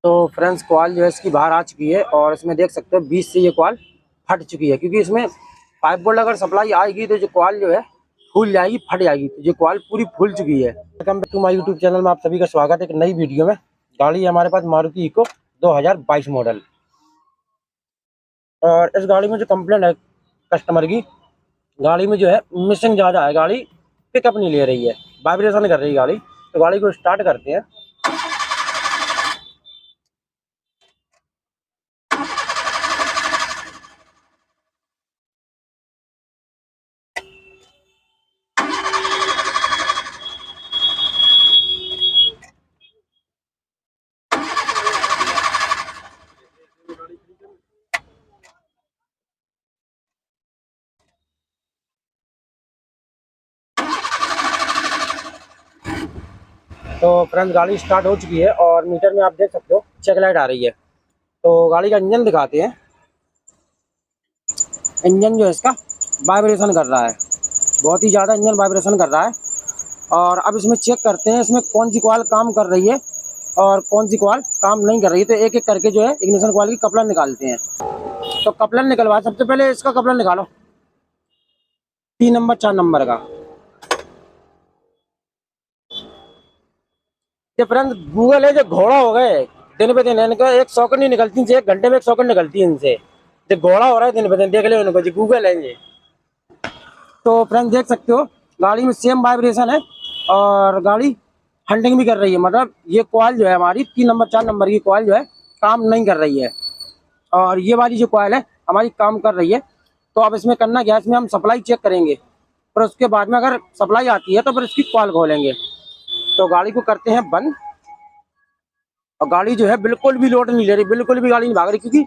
तो friends call जो है इसकी बाहर आ चुकी है और इसमें देख सकते हो 20 से ये कॉल फट चुकी है, क्योंकि इसमें 5 वोल्ट अगर सप्लाई आएगी तो जो कॉल जो है फूल जाएगी, फट जाएगी। तो ये कॉल पूरी फूल चुकी है। Welcome back to my YouTube channel में आप सभी का स्वागत है एक नई वीडियो में। गाड़ी है हमारे पास मारुति इको 2022 मॉडल। और इस गाड़ी में जो कंप्लेंट है कस्टमर की, गाड़ी में जो है मिसिंग ज़्यादा है, गाड़ी पिकअप नहीं ले रही है, वाइब्रेशन कर रही है गाड़ी। तो गाड़ी को स्टार्ट करते हैं। तो फ्रेंड्स गाड़ी स्टार्ट हो चुकी है और मीटर में आप देख सकते हो चेक लाइट आ रही है। तो गाड़ी का इंजन दिखाते हैं। इंजन जो है इसका वाइब्रेशन कर रहा है, बहुत ही ज़्यादा इंजन वाइब्रेशन कर रहा है। और अब इसमें चेक करते हैं इसमें कौन सी कॉइल काम कर रही है और कौन सी कॉइल काम नहीं कर रही है। तो एक एक करके जो है इग्निशन कॉइल की कपलर निकालते हैं। तो कपलर निकलवा, सबसे पहले इसका कपलर निकालो, 3 नंबर 4 नंबर का। ये फ्रेंड्स गूगल है जो घोड़ा हो गए दिन पे दिन, इनका एक सॉकेट नहीं निकलती इनसे, 1 घंटे में 1 सॉकेट निकलती है इनसे। जो घोड़ा हो रहा है दिन पे दिन, देख लो इनको, जी गूगल है ये। तो फ्रेंड्स देख सकते हो गाड़ी में सेम वाइब्रेशन है और गाड़ी हंटिंग भी कर रही है। मतलब ये कॉइल जो है हमारी 3 नंबर 4 नंबर की कॉइल जो है काम नहीं कर रही है और ये वाली जो कॉइल है हमारी काम कर रही है। तो अब इसमें करना क्या है, इसमें हम सप्लाई चेक करेंगे, पर उसके बाद में अगर सप्लाई आती है तो फिर इसकी कॉइल खोलेंगे। तो गाड़ी को करते हैं बंद। और गाड़ी जो है बिल्कुल भी लोड नहीं ले रही, बिल्कुल भी गाड़ी नहीं भाग रही, क्योंकि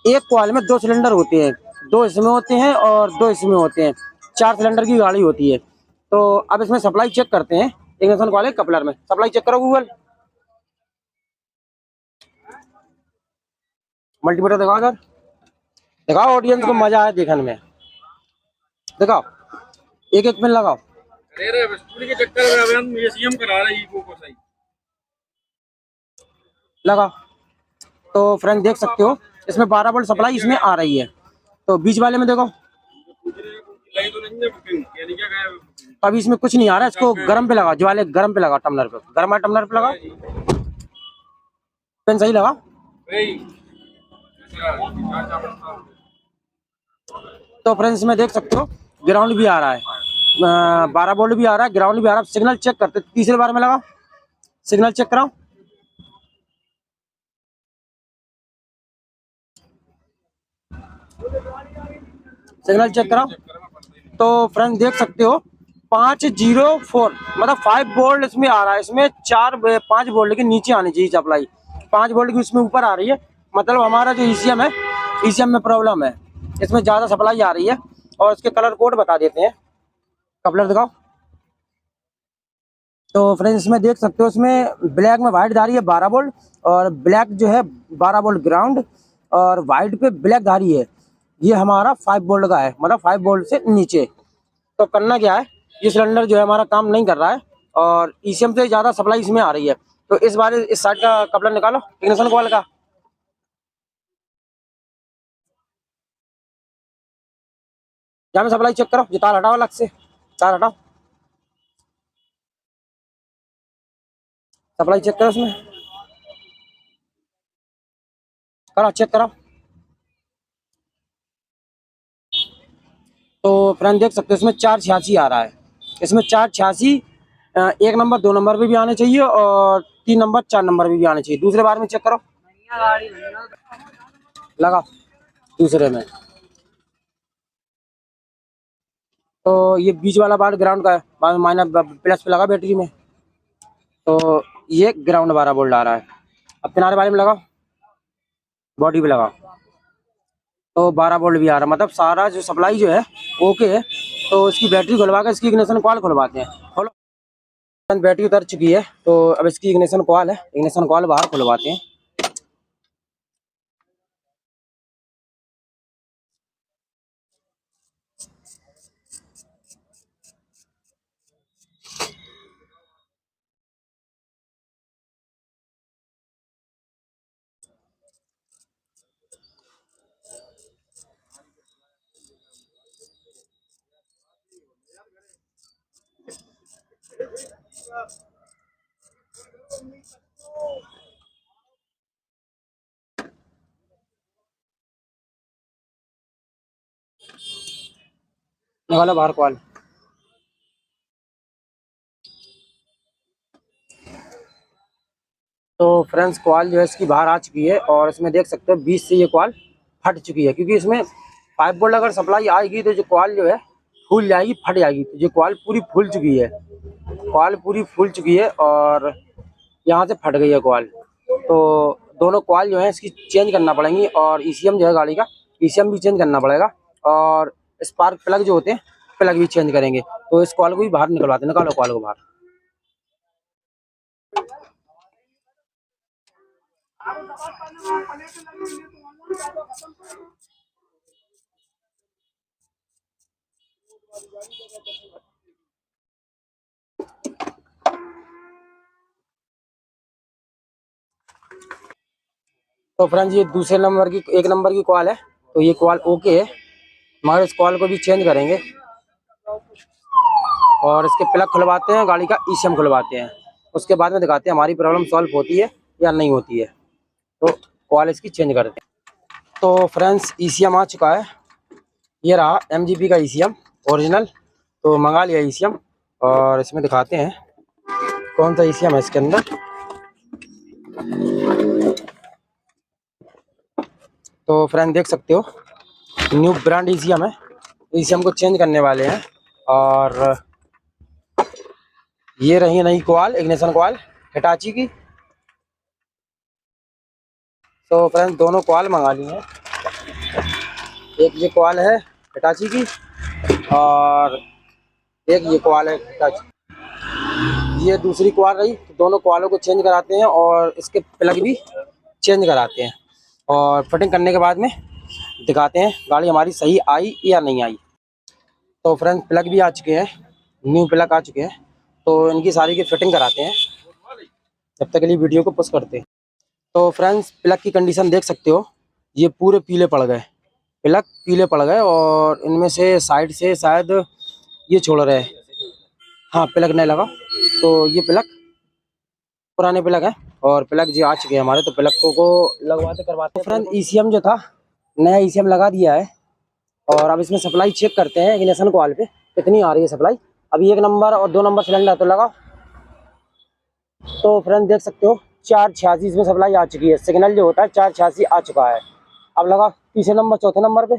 एक कॉइल में 2 सिलेंडर होते हैं, 2 इसमें होते हैं और 2 इसमें होते हैं, 4 सिलेंडर की गाड़ी होती है। तो अब इसमें सप्लाई चेक करते हैं इग्निशन कॉइल कपलर में। सप्लाई चेक करो गूगल, मल्टीमीटर दिखाओ सर, दिखाओ ऑडियंस को मजा आए देखने में, दिखाओ एक एक पिन लगाओ। अरे के चक्कर में हम ये सीएम करा रहे हैं को सही लगा। तो फ्रेंड देख सकते हो इसमें 12 वोल्ट सप्लाई इसमें आ रही है। तो बीच वाले में देखो, अभी इसमें कुछ नहीं आ रहा है। इसको गर्म पे लगा, ज्वाले गर्म पे लगा, टम्लर पे, गर्मा टम्लर पे लगा, पेन सही लगा। तो फ्रेंड्स में देख सकते हो ग्राउंड भी आ रहा है, 12 वोल्ट भी आ रहा है, ग्राउंड भी आ रहा है। सिग्नल चेक करते, तीसरे बार में लगा, सिग्नल चेक कराओ। सिग्नल चेक कराओ। तो फ्रेंड देख सकते हो 504 मतलब 5 वोल्ट इसमें आ रहा है। इसमें 5 वोल्ट के नीचे आनी चाहिए सप्लाई, 5 वोल्ट की इसमें ऊपर आ रही है। मतलब हमारा जो ईसीएम है, ईसीएम में प्रॉब्लम है, इसमें ज़्यादा सप्लाई आ रही है। और इसके कलर कोड बता देते हैं, कपलर दिखाओ। तो फ्रेंड्स इसमें देख सकते हो इसमें ब्लैक में वाइट धारी है 12 वोल्ट, और ब्लैक जो है 12 वोल्ट ग्राउंड, और वाइट पे ब्लैक धारी है। ये हमारा 5 वोल्ट का है, मतलब 5 वोल्ट से नीचे। तो करना क्या है, ये सिलेंडर जो है हमारा काम नहीं कर रहा है और ईसीएम से ज़्यादा सप्लाई इसमें आ रही है। तो इस बार इस साइड का कपलर निकालो इग्निशन कॉइल का। यहाँ में सप्लाई चेक करो, ये तार हटाओ, अलग से तार हटाओ, सप्लाई चेक करो इसमें, करो चेक करो। तो फ्रेंड देख सकते हो इसमें 486 आ रहा है। इसमें 486 1 नंबर 2 नंबर पे भी आने चाहिए और 3 नंबर 4 नंबर पे भी आने चाहिए। दूसरे बार में चेक करो, लगा दूसरे में। तो ये बीच वाला बार ग्राउंड का है, बाद में माइनस प्लस पे लगा बैटरी में। तो ये ग्राउंड 12 वोल्ट आ रहा है। अब किनारे वाले में लगा, बॉडी पे लगा, तो 12 वोल्ट भी आ रहा है। मतलब सारा जो सप्लाई जो है ओके है। तो इसकी बैटरी खुलवा कर इसकी इग्निशन कॉइल खुलवाते हैं। खोलो, बैटरी उतर चुकी है, तो अब इसकी इग्निशन कॉइल है, इग्निशन कॉइल बाहर खुलवाते हैं। निकालो बाहर कॉल। तो फ्रेंड्स कॉल जो है इसकी बाहर आ चुकी है और इसमें देख सकते हो 20 से ये कॉल फट चुकी है, क्योंकि इसमें 5 वोल्ट अगर सप्लाई आएगी तो जो कॉल जो है फूल जाएगी, फट जाएगी। तो ये कॉल पूरी फूल चुकी है, कॉल पूरी फूल चुकी है और यहाँ से फट गई है कॉल। तो दोनों कॉल जो है इसकी चेंज करना पड़ेंगी और ईसीएम जो है गाड़ी का, ईसीएम भी चेंज करना पड़ेगा और स्पार्क प्लग जो होते हैं प्लग भी चेंज करेंगे। तो इस कॉल को भी बाहर निकलवाते हैं, निकालो कॉल को बाहर। तो फ्रेंड्स ये दूसरे नंबर की, 1 नंबर की कॉल है, तो ये कॉल ओके है, मगर इस कॉल को भी चेंज करेंगे और इसके प्लग खुलवाते हैं, गाड़ी का ईसीएम खुलवाते हैं, उसके बाद में दिखाते हैं हमारी प्रॉब्लम सॉल्व होती है या नहीं होती है। तो कॉल इसकी चेंज करते हैं। तो फ्रेंड्स ईसीएम आ चुका है, ये रहा एमजीपी का ईसीएम ओरिजिनल। तो मंगा लिया ईसीएम और इसमें दिखाते हैं कौन सा ईसीएम है इसके अंदर। तो फ्रेंड देख सकते हो न्यू ब्रांड ईसीएम है, ईसीएम को चेंज करने वाले हैं। और ये रही नई कॉल, इग्निशन कॉल हिटाची की। तो फ्रेंड दोनों कॉल मंगा ली हैं, एक ये कॉल है हिटाची की और एक ये कॉल है हिटाची। ये दूसरी कॉल रही। तो दोनों कॉलों को चेंज कराते हैं और इसके प्लग भी चेंज कराते हैं और फिटिंग करने के बाद में दिखाते हैं गाड़ी हमारी सही आई या नहीं आई। तो फ्रेंड प्लग भी आ चुके हैं, न्यू प्लग आ चुके हैं, तो इनकी सारी की फिटिंग कराते हैं, जब तक के लिए वीडियो को पुश करते हैं। तो फ्रेंड्स प्लग की कंडीशन देख सकते हो, ये पूरे पीले पड़ गए, प्लग पीले पड़ गए और इनमें से साइड से शायद ये छोड़ रहे हैं, हाँ प्लग नहीं लगा। तो ये प्लग पुराने प्लग है और प्लग जो आ चुके हैं हमारे, तो प्लग को लगवाते करवाते हैं। फ्रेंड ईसीएम जो था नया ईसीएम लगा दिया है और अब इसमें सप्लाई चेक करते हैं इग्निशन कॉल पे कितनी आ रही है सप्लाई। अभी 1 नंबर और 2 नंबर सिलेंडर तो लगा। तो फ्रेंड देख सकते हो 486 इसमें सप्लाई आ चुकी है, सिग्नल जो होता है 486 आ चुका है। अब लगा तीसरे नंबर चौथे नंबर पे।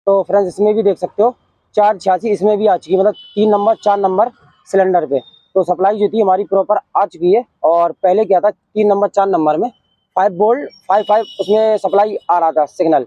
तो फ्रेंड्स इसमें भी देख सकते हो 486 इसमें भी आ चुकी है, मतलब 3 नंबर 4 नंबर सिलेंडर पे। तो सप्लाई जो थी हमारी प्रॉपर आ चुकी है। और पहले क्या था 3 नंबर 4 नंबर में 5 वोल्ट 5 उसमें सप्लाई आ रहा था सिग्नल,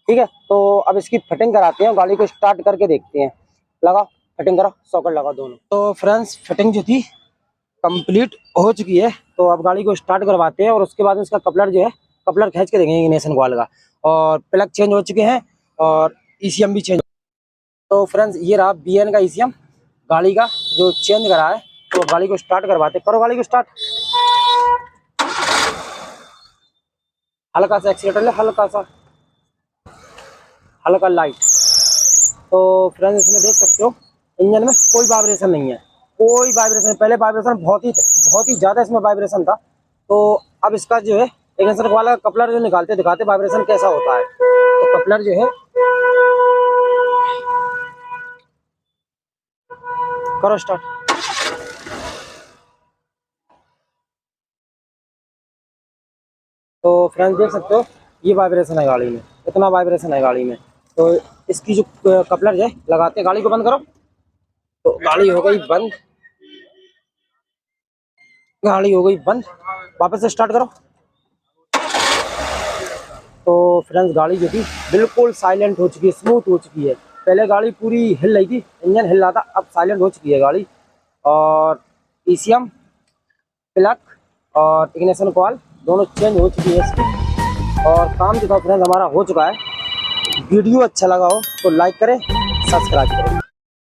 ठीक है। तो अब इसकी फिटिंग कराते हैं, गाड़ी को स्टार्ट करके देखते हैं। लगा फिटिंग करो, सॉकेट लगा दोनों। तो फ्रेंड्स फिटिंग जो थी कंप्लीट हो चुकी है, तो अब गाड़ी को स्टार्ट करवाते हैं और उसके बाद इसका कपलर जो है कपलर खींच के देंगे इग्निशन कॉइल का। और प्लग चेंज हो चुके हैं और ईसीएम भी चेंज। तो फ्रेंड्स ये रहा बीएन का ईसीएम गाड़ी का जो चेंज करा है। तो गाड़ी को स्टार्ट करवाते, करो गाड़ी को स्टार्ट। हल्का सा एक्सीलेटर ले, हल्का सा, हल्का लाइट। तो फ्रेंड्स इसमें देख सकते हो इंजन में कोई वाइब्रेशन नहीं है, कोई वाइब्रेशन। पहले वाइब्रेशन बहुत ही ज़्यादा इसमें वाइब्रेशन था। तो अब इसका जो है इग्निशन वाला कपलर जो निकालते दिखाते वाइब्रेशन कैसा होता है। तो कपलर जो है करो स्टार्ट। तो फ्रेंड्स देख सकते हो ये वाइब्रेशन है गाड़ी में, इतना वाइब्रेशन है गाड़ी में। तो इसकी जो कपलर जो है लगाते हैं, गाड़ी को बंद करो। तो गाड़ी हो गई बंद, गाड़ी हो गई बंद, वापस से स्टार्ट करो। तो फ्रेंड्स गाड़ी जो थी बिल्कुल साइलेंट हो चुकी है, स्मूथ हो चुकी है। पहले गाड़ी पूरी हिल रही थी, इंजन हिल रहा था, अब साइलेंट हो चुकी है गाड़ी। और ईसीएम प्लग और इग्निशन कॉइल दोनों चेंज हो चुकी है इसकी। और काम जो था फ्रेंड्स हमारा हो चुका है। वीडियो अच्छा लगा हो तो लाइक करें, सब्सक्राइब करें।